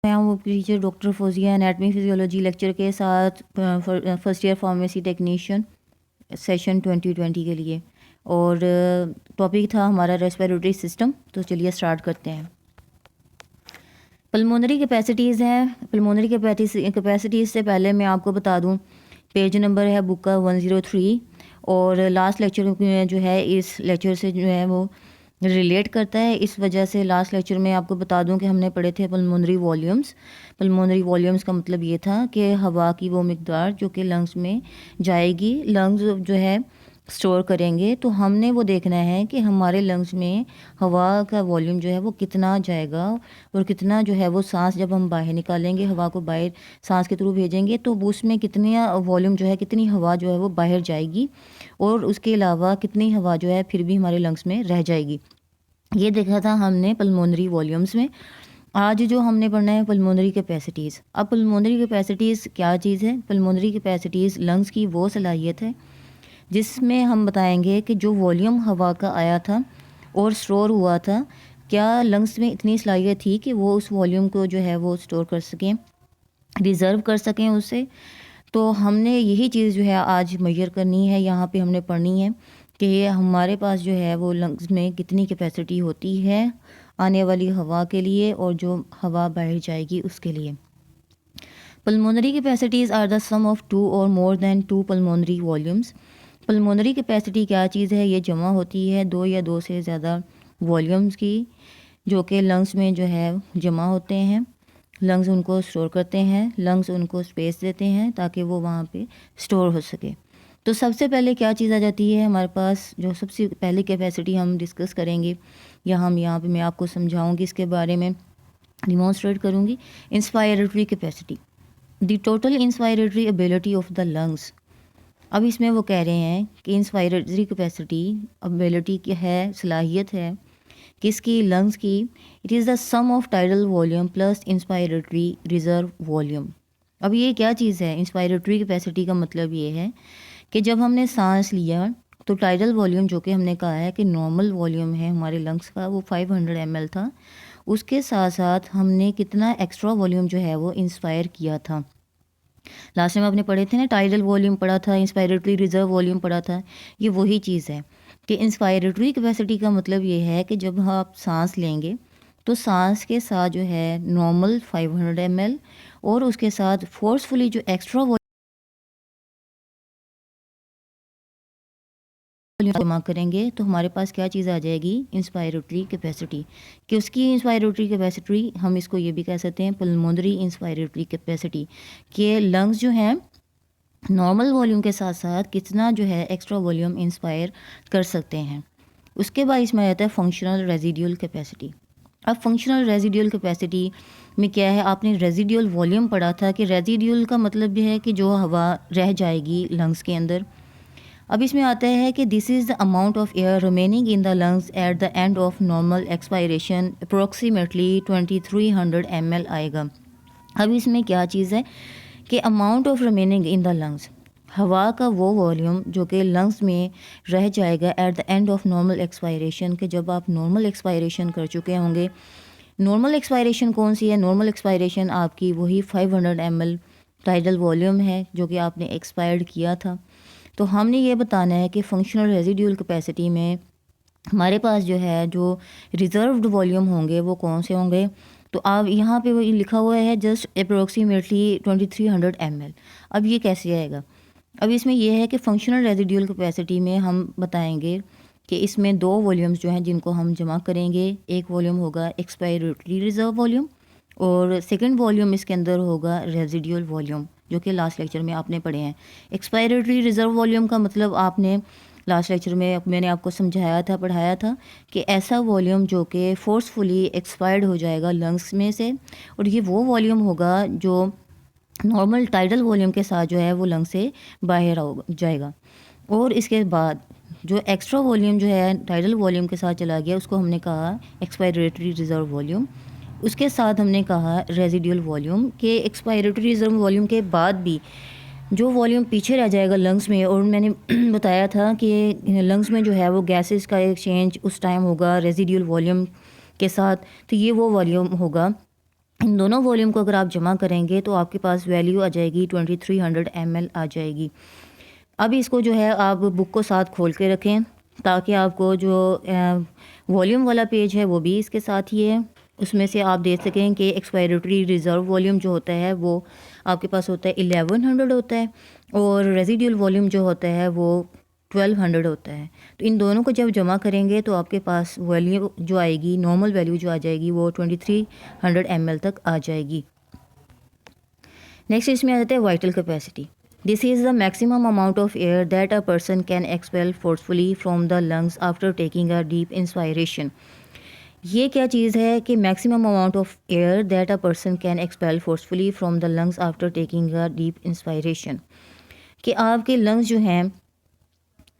मैं हूँ teacher doctor Fauzia, anatomy physiology lecture के साथ first year pharmacy technician session 2020 के लिए। और टॉपिक था हमारा रेस्पिरेटरी सिस्टम। तो चलिए स्टार्ट करते हैं। पल्मोनरी कैपेसिटीज़ हैं। पल्मोनरी कैपेसिटीज़ से पहले मैं आपको बता दूं, पेज नंबर है बुक का 103 और लास्ट लेक्चर में जो है इस लेक्चर से जो है वो रिलेट करता है। इस वजह से लास्ट लेक्चर में आपको बता दूं कि हमने पढ़े थे पल्मोनरी वॉल्यूम्स। पल्मोनरी वॉल्यूम्स का मतलब ये था कि हवा की वो मिकदार जो कि लंग्स में जाएगी, लंग्स जो है स्टोर करेंगे। तो हमने वो देखना है कि हमारे लंग्स में हवा का वॉल्यूम जो है वो कितना जाएगा और कितना जो है वो सांस जब हम बाहर निकालेंगे, हवा को बाहर सांस के थ्रू भेजेंगे, तो उसमें कितना वॉल्यूम जो है, कितनी हवा जो है वो बाहर जाएगी और उसके अलावा कितनी हवा जो है फिर भी हमारे लंग्स में रह जाएगी। ये देखा था हमने पल्मोनरी वॉल्यूम्स में। आज जो हमने पढ़ना है पल्मोनरी कैपेसिटीज़। अब पल्मोनरी कैपेसिटीज़ क्या चीज़ है? पल्मोनरी कैपेसिटीज़ लंग्स की वो सलाहियत है जिसमें हम बताएंगे कि जो वॉल्यूम हवा का आया था और स्टोर हुआ था, क्या लंग्स में इतनी सलाहियत थी कि वो उस वॉल्यूम को जो है वो स्टोर कर सकें, रिज़र्व कर सकें उससे। तो हमने यही चीज़ जो है आज मेजर करनी है, यहाँ पे हमने पढ़नी है कि हमारे पास जो है वो लंग्स में कितनी कैपेसिटी होती है आने वाली हवा के लिए और जो हवा बाहर जाएगी उसके लिए। Pulmonary capacities are the sum of two or more than two pulmonary volumes. Pulmonary capacity क्या चीज़ है? ये जमा होती है दो या दो से ज़्यादा वॉल्यूम्स की, जो कि लंग्स में जो है जमा होते हैं। लंग्स उनको स्टोर करते हैं, लंग्स उनको स्पेस देते हैं ताकि वो वहाँ पे स्टोर हो सके। तो सबसे पहले क्या चीज़ आ जाती है हमारे पास? जो सबसे पहली कैपेसिटी हम डिस्कस करेंगे या हम यहाँ पे मैं आपको समझाऊंगी, इसके बारे में डिमॉन्स्ट्रेट करूँगी। Inspiratory capacity, the total inspiratory ability of the lungs. अब इसमें वो कह रहे हैं कि इंस्पायरेटरी कैपेसिटी एबिलिटी की है, सलाहियत है किसकी? लंग्स की। It is the sum of tidal volume plus inspiratory reserve volume. अब ये क्या चीज़ है? इंस्पायरेटरी कैपेसिटी का मतलब ये है कि जब हमने सांस लिया तो टाइडल वॉल्यूम जो कि हमने कहा है कि नॉर्मल वॉल्यूम है हमारे लंग्स का, वो 500 ml था। उसके साथ साथ हमने कितना एक्स्ट्रा वॉल्यूम जो है वो इंस्पायर किया था। लास्ट टाइम आपने पढ़े थे ना, टाइडल वॉल्यूम पढ़ा था, इंस्पायरेटरी रिजर्व वॉल्यूम पढ़ा था। ये वही चीज़ है कि इंस्पायरेटरी कैपेसिटी का मतलब ये है कि जब आप सांस लेंगे तो सांस के साथ जो है नॉर्मल 500 ml और उसके साथ फोर्सफुली जो एक्स्ट्रा जमा करेंगे तो हमारे पास क्या चीज़ आ जाएगी? Inspiratory capacity. कि उसकी इंस्पायरेटरी कैपेसिटी हम इसको ये भी कह सकते हैं पल्मोनरी इंस्पायरेटरी कैपेसिटी, कि लंग्स जो हैं नॉर्मल वॉल्यूम के साथ साथ कितना जो है एक्स्ट्रा वॉल्यूम इंस्पायर कर सकते हैं। उसके बाद इसमें आ जाता है फंक्शनल रेजिडुअल कैपेसिटी। अब फंक्शनल रेजिडुअल कैपेसिटी में क्या है? आपने रेजिडुअल वॉल्यूम पढ़ा था कि रेजिडुअल का मतलब भी है कि जो हवा रह जाएगी लंग्स के अंदर। अब इसमें आता है कि this is the amount of air remaining in the lungs at the end of normal expiration, approximately 2300 ml आएगा। अब इसमें क्या चीज़ है कि amount of remaining in the lungs, हवा का वो वॉल्यूम जो कि लंग्स में रह जाएगा at the end of normal expiration, के जब आप नॉर्मल एक्सपायरेशन कर चुके होंगे। नॉर्मल एक्सपायरेशन कौन सी है? नॉर्मल एक्सपायरेशन आपकी वही 500 ml टाइडल वॉल्यूम है जो कि आपने एक्सपायर्ड किया था। तो हमने ये बताना है कि फंक्शनल रेजिडुअल कैपेसिटी में हमारे पास जो है जो रिजर्व्ड वॉल्यूम होंगे वो कौन से होंगे? तो आप यहाँ पे वो लिखा हुआ है जस्ट अप्रोक्सीमेटली 2300 ml। अब ये कैसे आएगा? अब इसमें यह है कि फंक्शनल रेजिडुअल कैपेसिटी में हम बताएंगे कि इसमें दो वॉल्यूम्स जो हैं जिनको हम जमा करेंगे। एक वॉल्यूम होगा एक्सपायरेटरी रिजर्व वॉल्यूम और सेकंड वॉल्यूम इसके अंदर होगा रेजिडुअल वॉल्यूम, जो कि लास्ट लेक्चर में आपने पढ़े हैं। एक्सपायरेटरी रिजर्व वॉल्यूम का मतलब आपने लास्ट लेक्चर में मैंने आपको समझाया था, पढ़ाया था कि ऐसा वॉल्यूम जो कि फोर्सफुली एक्सपायर्ड हो जाएगा लंग्स में से, और ये वो वॉल्यूम होगा जो नॉर्मल टाइडल वॉल्यूम के साथ जो है वो लंग से बाहर जाएगा। और इसके बाद जो एक्स्ट्रा वॉल्यूम जो है टाइडल वॉल्यूम के साथ चला गया उसको हमने कहा एक्सपायरेटरी रिजर्व वॉल्यूम। उसके साथ हमने कहा रेजिडुअल वॉल्यूम, के एक्सपायरेटरी रिजर्व वॉल्यूम के बाद भी जो वॉल्यूम पीछे रह जाएगा लंग्स में, और मैंने बताया था कि लंग्स में जो है वो गैसेस का एक्सचेंज उस टाइम होगा रेजिडुअल वॉल्यूम के साथ, तो ये वो वॉल्यूम होगा इन दोनों वॉल्यूम को अगर आप जमा करेंगे तो आपके पास वैल्यू आ जाएगी 2300 ml आ जाएगी। अब इसको जो है आप बुक को साथ खोल के रखें ताकि आपको जो वॉल्यूम वाला पेज है वो भी इसके साथ ही है। उसमें से आप देख सकें कि एक्सपायरेटरी रिज़र्व वॉल्यूम जो होता है वो आपके पास होता है 1100 होता है और रेजिडुअल वॉल्यूम जो होता है वो 1200 होता है। तो इन दोनों को जब जमा करेंगे तो आपके पास वैल्यू जो आएगी, नॉर्मल वैल्यू जो आ जाएगी वो 2300 ml तक आ जाएगी। नेक्स्ट इसमें आ जाता है vital capacity. This is the maximum amount of air that a person can expel forcefully from the lungs after taking a deep inspiration. ये क्या चीज़ है कि maximum amount of air that a person can expel forcefully from the lungs after taking a deep inspiration, कि आपके lungs जो हैं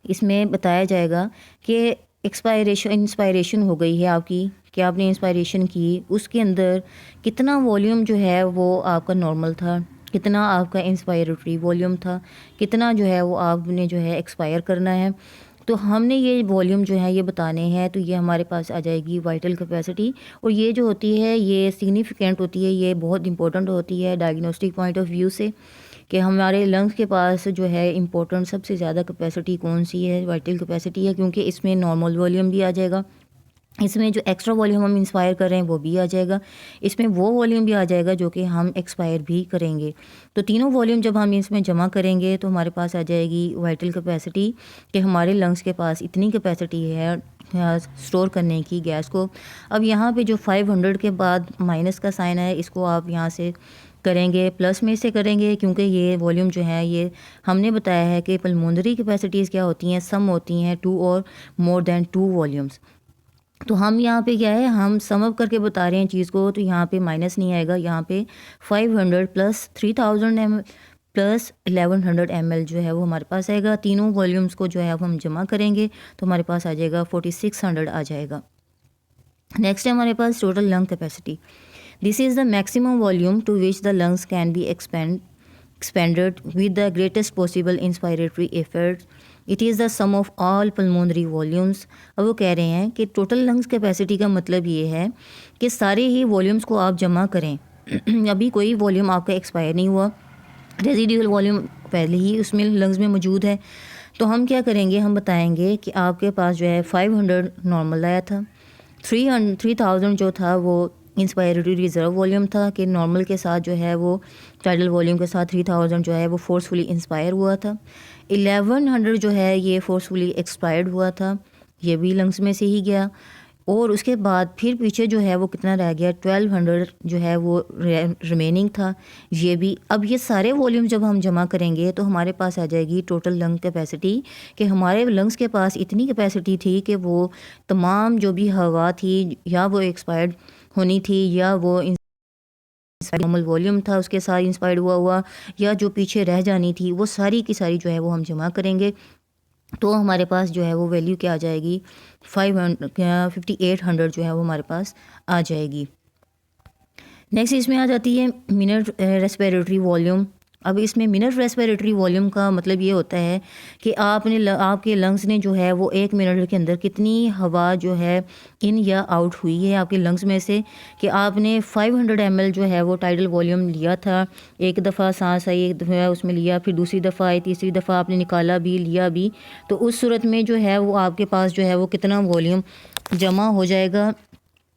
इसमें बताया जाएगा कि इंस्पायरेशन हो गई है आपकी, कि आपने इंस्पायरेशन की, उसके अंदर कितना वॉल्यूम जो है वो आपका नॉर्मल था, कितना आपका इंस्पायरेटरी वॉल्यूम था, कितना जो है वो आपने जो है एक्सपायर करना है। तो हमने ये वॉल्यूम जो है ये बताने हैं, तो ये हमारे पास आ जाएगी वाइटल कैपेसिटी। और ये जो होती है ये सिग्निफिकेंट होती है, ये बहुत इंपॉर्टेंट होती है डायग्नोस्टिक पॉइंट ऑफ व्यू से, कि हमारे लंग्स के पास जो है इम्पोर्टेंट सबसे ज़्यादा कैपेसिटी कौन सी है, वाइटल कैपेसिटी है, क्योंकि इसमें नॉर्मल वॉल्यूम भी आ जाएगा, इसमें जो एक्स्ट्रा वॉल्यूम हम इंस्पायर कर रहे हैं वो भी आ जाएगा, इसमें वो वॉल्यूम भी आ जाएगा जो कि हम एक्सपायर भी करेंगे। तो तीनों वॉल्यूम जब हम इसमें जमा करेंगे तो हमारे पास आ जाएगी वाइटल कैपेसिटी, कि हमारे लंग्स के पास इतनी कैपेसिटी है स्टोर करने की गैस को। अब यहाँ पे जो 500 के बाद माइनस का साइन है, इसको आप यहाँ से करेंगे प्लस में से करेंगे, क्योंकि ये वॉल्यूम जो है ये हमने बताया है कि पल्मोनरी कैपेसिटीज़ क्या होती हैं, सम होती हैं 2 और मोर देन 2 वॉल्यूम्स। तो हम यहाँ पे क्या है, हम सम अप करके बता रहे हैं चीज़ को, तो यहाँ पे माइनस नहीं आएगा, यहाँ पे 500 प्लस 3000 ml प्लस 1100 ml जो है वो हमारे पास आएगा। तीनों वॉल्यूम्स को जो है अब हम जमा करेंगे तो हमारे पास आ जाएगा 4600 आ जाएगा। नेक्स्ट है हमारे पास total lung capacity. This is the maximum volume to which the lungs can be expanded with the greatest possible inspiratory effort. It is the sum of all pulmonary volumes. अब वो कह रहे हैं कि टोटल लंग्स कैपेसिटी का मतलब ये है कि सारे ही वॉल्यूम्स को आप जमा करें अभी कोई वॉल्यूम आपका एक्सपायर नहीं हुआ, रेजिडुअल वॉल्यूम पहले ही उसमें लंग्स में मौजूद है। तो हम क्या करेंगे, हम बताएंगे कि आपके पास जो है 500 नॉर्मल आया था, 3000 जो था वो इंस्पायरेटरी रिज़र्व वॉल्यूम था, कि नॉर्मल के साथ जो है वो टाइडल वॉल्यूम के साथ 3000 जो है वो फोर्सफुली इंस्पायर हुआ था, 1100 जो है ये फोर्सफुली एक्सपायर्ड हुआ था, ये भी लंग्स में से ही गया। और उसके बाद फिर पीछे जो है वो कितना रह गया, 1200 जो है वो रिमेनिंग था, ये भी। अब ये सारे वॉल्यूम जब हम जमा करेंगे तो हमारे पास आ जाएगी टोटल लंग कैपेसिटी, कि हमारे लंग्स के पास इतनी कैपेसिटी थी कि वो तमाम जो भी हवा थी या वो एक्सपायर्ड होनी थी या वो नॉर्मल वॉल्यूम था उसके साथ इंस्पायर्ड हुआ या जो पीछे रह जानी थी, वो सारी की सारी जो है वो हम जमा करेंगे। तो हमारे पास जो है वो वैल्यू क्या आ जाएगी, 5800 जो है वो हमारे पास आ जाएगी। नेक्स्ट इसमें आ जाती है मिनट रेस्पिरेटरी वॉल्यूम। अब इसमें मिनट रेस्पिरेटरी वॉल्यूम का मतलब ये होता है कि आपके लंग्स ने जो है वो 1 मिनट के अंदर कितनी हवा जो है इन या आउट हुई है आपके लंग्स में से, कि आपने 500 ml जो है वो टाइडल वॉल्यूम लिया था, एक दफ़ा सांस आई, एक दफ़ा उसमें लिया, फिर दूसरी दफ़ा आई, तीसरी दफ़ा आपने निकाला भी लिया भी, तो उस सूरत में जो है वो आपके पास जो है वो कितना वॉल्यूम जमा हो जाएगा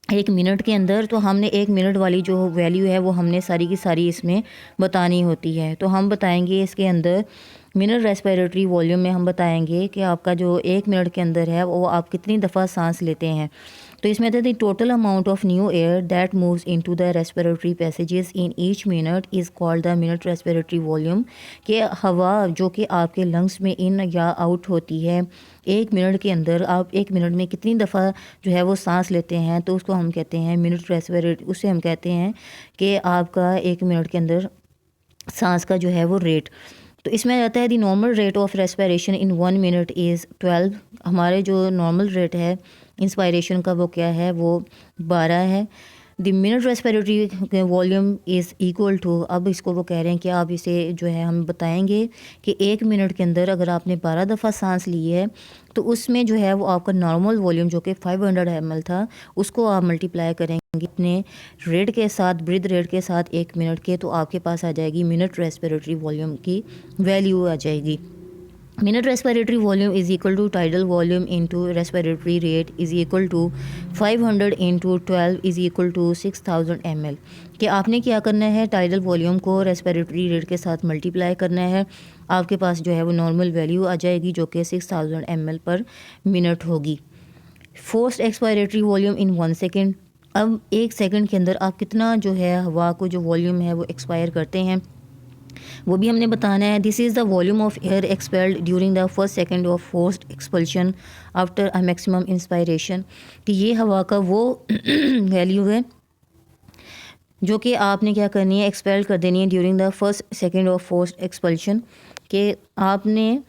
1 मिनट के अंदर। तो हमने 1 मिनट वाली जो वैल्यू है वो हमने सारी की सारी इसमें बतानी होती है। तो हम बताएंगे इसके अंदर मिनट रेस्पिरेटरी वॉल्यूम में हम बताएंगे कि आपका जो 1 मिनट के अंदर है वो आप कितनी दफ़ा सांस लेते हैं। तो इसमें the total amount of new air that moves into the respiratory passages in each minute is called the minute respiratory volume, कि हवा जो कि आपके लंग्स में इन या आउट होती है 1 मिनट के अंदर, आप 1 मिनट में कितनी दफ़ा जो है वो सांस लेते हैं, तो उसको हम कहते हैं मिनट रेस्पिरेटरी। उससे हम कहते हैं कि आपका 1 मिनट के अंदर सांस का जो है वो रेट। तो इसमें रहता है the normal rate of respiration in 1 minute is 12। हमारे जो नॉर्मल रेट है इंस्पायरेशन का वो क्या है, वो 12 है। The minute respiratory volume is equal to, अब इसको वो कह रहे हैं कि आप इसे जो है हम बताएंगे कि 1 मिनट के अंदर अगर आपने 12 दफ़ा सांस ली है तो उसमें जो है वो आपका नॉर्मल वॉल्यूम जो कि 500 ml था उसको आप मल्टीप्लाई करेंगे अपने रेट के साथ, ब्रीथ रेट के साथ 1 मिनट के, तो आपके पास आ जाएगी मिनट रेस्पिरेटरी वॉल्यूम की वैल्यू आ जाएगी। Minute respiratory volume is equal to tidal volume into respiratory rate is equal to 500 into 12 is equal to 6000 ml। कि आपने क्या करना है, टाइडल वॉल्यूम को रेस्पिरेटरी रेट के साथ मल्टीप्लाई करना है, आपके पास जो है वो नॉर्मल वैल्यू आ जाएगी जो कि 6000 ml पर मिनट होगी। Forced expiratory volume in 1 second, अब 1 सेकेंड के अंदर आप कितना जो है हवा को जो वॉल्यूम है वो एक्सपायर करते हैं वो भी हमने बताना है। This is the volume of air expelled during the first second of forced expulsion after a maximum inspiration, कि ये हवा का वो वैल्यू है जो कि आपने क्या करनी है, एक्सपेल कर देनी है during the first second of forced expulsion, कि आपने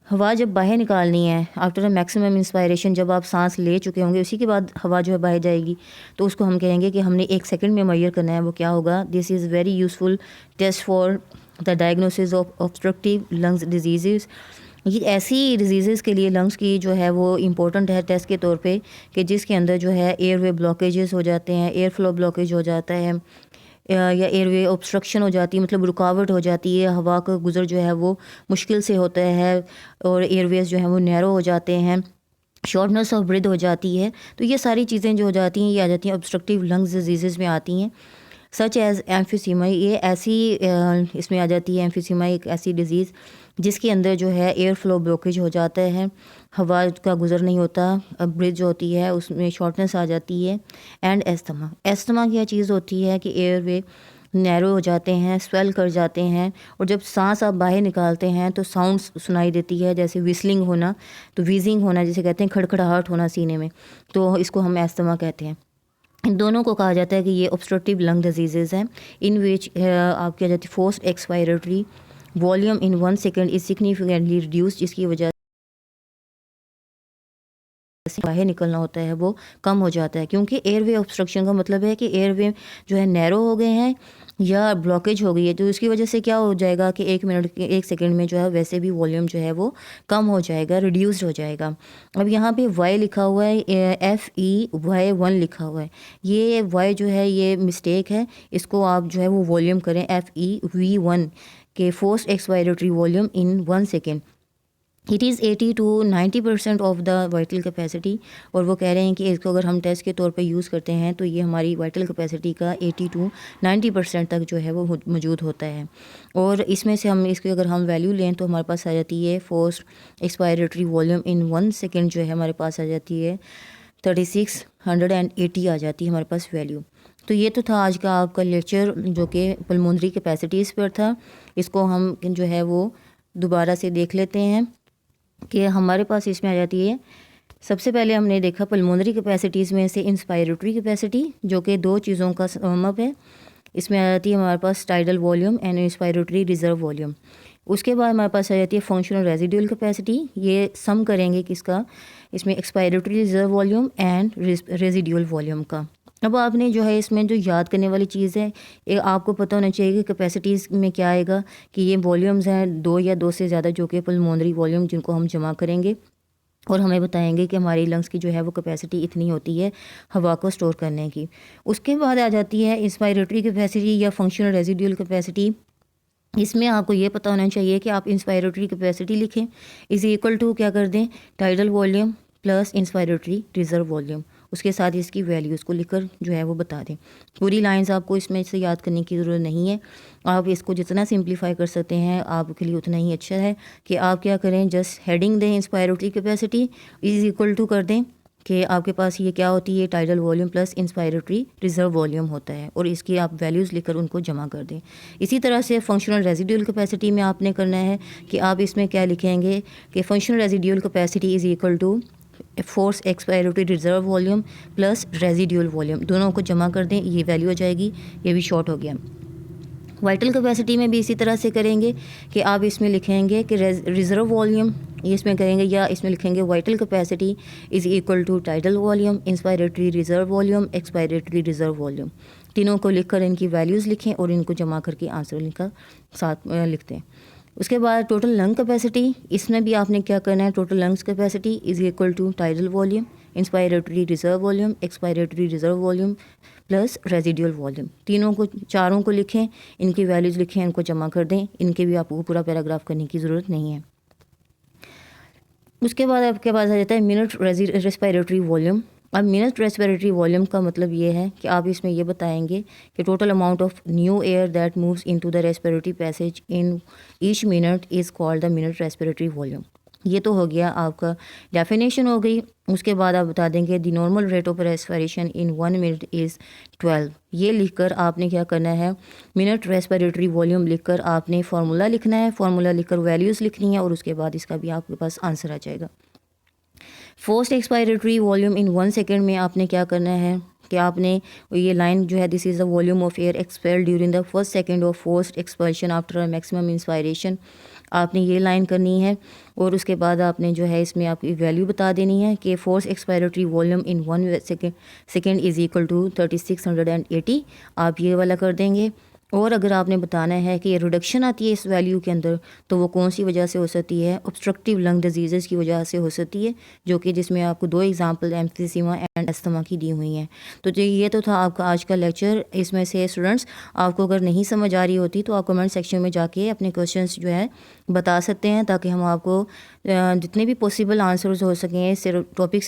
हवा जब बाहर निकालनी है आफ्टर अ मैक्सिमम इंस्पायरेशन, जब आप सांस ले चुके होंगे उसी के बाद हवा जो है बाहर जाएगी, तो उसको हम कहेंगे कि हमने 1 सेकंड में मेजर करना है। वो क्या होगा, this is very useful test for the diagnosis of obstructive lungs disease. ये ऐसी डिजीज़ के लिए लंग्स की जो है वो इम्पोर्टेंट है टेस्ट के तौर पे, कि जिसके अंदर जो है एयरवे ब्लॉकेजेस हो जाते हैं, एयर फ्लो ब्लॉकेज हो जाता है या एयरवे ऑब्स्ट्रक्शन हो जाती है, मतलब रुकावट हो जाती है, हवा का गुज़र जो है वो मुश्किल से होता है और एयरवेज जो है वो नैरो हो जाते हैं, शॉर्टनेस ऑफ ब्रीथ हो जाती है। तो ये सारी चीज़ें जो हो जाती हैं ये आ जाती हैं ऑब्स्ट्रक्टिव लंग्स डिजीज़ में आती हैं। सच एज़ एम्फीसीमा, ये ऐसी इसमें आ जाती है। एम्फीसीमा एक ऐसी डिज़ीज़ जिसके अंदर जो है एयर फ्लो ब्लॉकेज हो जाता है, हवा का गुज़र नहीं होता, ब्रीथ जो होती है उसमें शॉर्टनेस आ जाती है। एंड एस्थमा, एस्थमा क्या चीज़ होती है कि एयरवे नैरो हो जाते हैं, स्वेल कर जाते हैं, और जब सांस आप बाहर निकालते हैं तो साउंड सुनाई देती है, जैसे विस्लिंग होना, तो वीजिंग होना जिसे कहते हैं, खड़खड़ाहट होना सीने में, तो इसको हम एस्थमा कहते हैं। इन दोनों को कहा जाता है कि ये ऑब्स्ट्रक्टिव लंग डिजीज़ हैं, इन विच आप क्या जाती है forced expiratory volume in 1 second is significantly reduce, जिसकी वजह से बाहर निकलना होता है वो कम हो जाता है। क्योंकि एयरवे ऑब्स्ट्रक्शन का मतलब है कि एयरवे जो है नैरो हो गए हैं या ब्लॉकेज हो गई है, तो इसकी वजह से क्या हो जाएगा कि 1 मिनट के 1 सेकेंड में जो है वैसे भी वॉल्यूम जो है वो कम हो जाएगा, रिड्यूस्ड हो जाएगा। अब यहाँ पे वाई लिखा हुआ है, FEY1 लिखा हुआ है, ये वाई जो है ये मिस्टेक है, इसको आप जो है वो वॉल्यूम करें FEV1 के forced expiratory volume in 1 second. It is 80 to 90% of the vital capacity, और वो कह रहे हैं कि इसको अगर हम टेस्ट के तौर पे यूज़ करते हैं तो ये हमारी वाइटल कैपेसिटी का 80 to 90% तक जो है वो मौजूद होता है। और इसमें से हम इसकी अगर हम वैल्यू लें तो हमारे पास आ जाती है forced expiratory volume in 1 second जो है हमारे पास आ जाती है 3680 आ जाती है हमारे पास वैल्यू। तो ये तो था आज का आपका लेक्चर जो कि पल्मोनरी कैपेसिटीज़ पर था। इसको हम जो है वो दोबारा से देख लेते हैं कि हमारे पास इसमें आ जाती है। सबसे पहले हमने देखा पल्मोनरी कैपेसिटीज़ में से इंस्पायरेटरी कैपेसिटी, जो कि 2 चीज़ों का समअप है। इसमें आ जाती है हमारे पास tidal volume and inspiratory reserve volume. उसके बाद हमारे पास आ जाती है फंक्शनल रेजिडुअल कैपेसिटी, ये सम करेंगे किसका, इसमें expiratory reserve volume and residual volume का। अब आपने जो है इसमें जो याद करने वाली चीज़ है, आपको पता होना चाहिए कि कैपेसिटीज़ में क्या आएगा, कि ये वॉल्यूम्स हैं 2 या 2 से ज़्यादा जो कि पल्मोनरी वॉल्यूम, जिनको हम जमा करेंगे और हमें बताएंगे कि हमारी लंग्स की जो है वो कैपेसिटी इतनी होती है हवा को स्टोर करने की। उसके बाद आ जाती है इंस्पायरेटरी कैपेसिटी या फंक्शनल रेजिडुअल कैपेसिटी। इसमें आपको ये पता होना चाहिए कि आप इंस्पायरेटरी कैपेसिटी लिखें इज़ इक्वल टू क्या कर दें, tidal volume plus inspiratory reserve volume, उसके साथ इसकी वैल्यूज़ को लिखकर जो है वो बता दें। पूरी लाइंस आपको इसमें से याद करने की ज़रूरत नहीं है, आप इसको जितना सिंप्लीफाई कर सकते हैं आपके लिए उतना ही अच्छा है। कि आप क्या करें, जस्ट हेडिंग दें inspiratory capacity is equal to कर दें कि आपके पास ये क्या होती है, tidal volume plus inspiratory reserve volume होता है, और इसकी आप वैल्यूज़ लिखकर उनको जमा कर दें। इसी तरह से फंक्शनल रेजिडुअल कैपेसिटी में आपने करना है कि आप इसमें क्या लिखेंगे कि functional residual capacity is equal to force expiratory reserve volume plus residual volume, दोनों को जमा कर दें, ये वैल्यू आ जाएगी। ये भी शॉर्ट हो गया। वाइटल कैपेसिटी में भी इसी तरह से करेंगे कि आप इसमें लिखेंगे कि रिजर्व वॉल्यूम ये इसमें करेंगे, या इसमें लिखेंगे vital capacity is equal to tidal volume, inspiratory reserve volume, expiratory reserve volume. तीनों को लिखकर इनकी वैल्यूज़ लिखें और इनको जमा करके आंसर लिखकर साथ लिखते हैं। उसके बाद टोटल लंग कैपेसिटी, इसमें भी आपने क्या करना है, total lungs capacity is equal to tidal volume, inspiratory reserve volume, expiratory reserve volume plus residual volume. तीनों को, चारों को लिखें, इनकी वैल्यूज़ लिखें, इनको जमा कर दें। इनके भी आपको पूरा पैराग्राफ करने की ज़रूरत नहीं है। उसके बाद आपके पास आ जाता है मिनट रेस्पिरेटरी वॉल्यूम। अब मिनट रेस्पिरेटरी वॉल्यूम का मतलब ये है कि आप इसमें ये बताएंगे कि total amount of new air that moves into the respiratory passage in each minute is called the minute respiratory volume. ये तो हो गया आपका डेफिनेशन हो गई। उसके बाद आप बता देंगे the normal rate of respiration in 1 minute is 12। ये लिखकर आपने क्या करना है, मिनट रेस्पिरेटरी वॉल्यूम लिखकर आपने फार्मूला लिखना है, फार्मूला लिखकर वैल्यूज़ लिखनी है और उसके बाद इसका भी आपके पास आंसर आ जाएगा। Forced expiratory volume in 1 second में आपने क्या करना है कि आपने ये लाइन जो है, this is the volume of air expelled during the first second of forced expulsion after a maximum inspiration, आपने ये लाइन करनी है। और उसके बाद आपने जो है इसमें आपकी वैल्यू बता देनी है कि force expiratory volume in 1 second is equal to 3680, आप ये वाला कर देंगे। और अगर आपने बताना है कि ये रिडक्शन आती है इस वैल्यू के अंदर, तो वो कौन सी वजह से हो सकती है, ऑब्स्ट्रक्टिव लंग डिजीज़ की वजह से हो सकती है, जो कि जिसमें आपको 2 एग्जांपल एम्फिसीमा एंड अस्थमा की दी हुई हैं। तो जो ये तो था आपका आज का लेक्चर। इसमें से स्टूडेंट्स आपको अगर नहीं समझ आ रही होती तो आप कमेंट सेक्शन में जाके अपने क्वेश्चंस जो है बता सकते हैं, ताकि हम आपको जितने भी पॉसिबल आंसर्स हो सकें इस टॉपिक से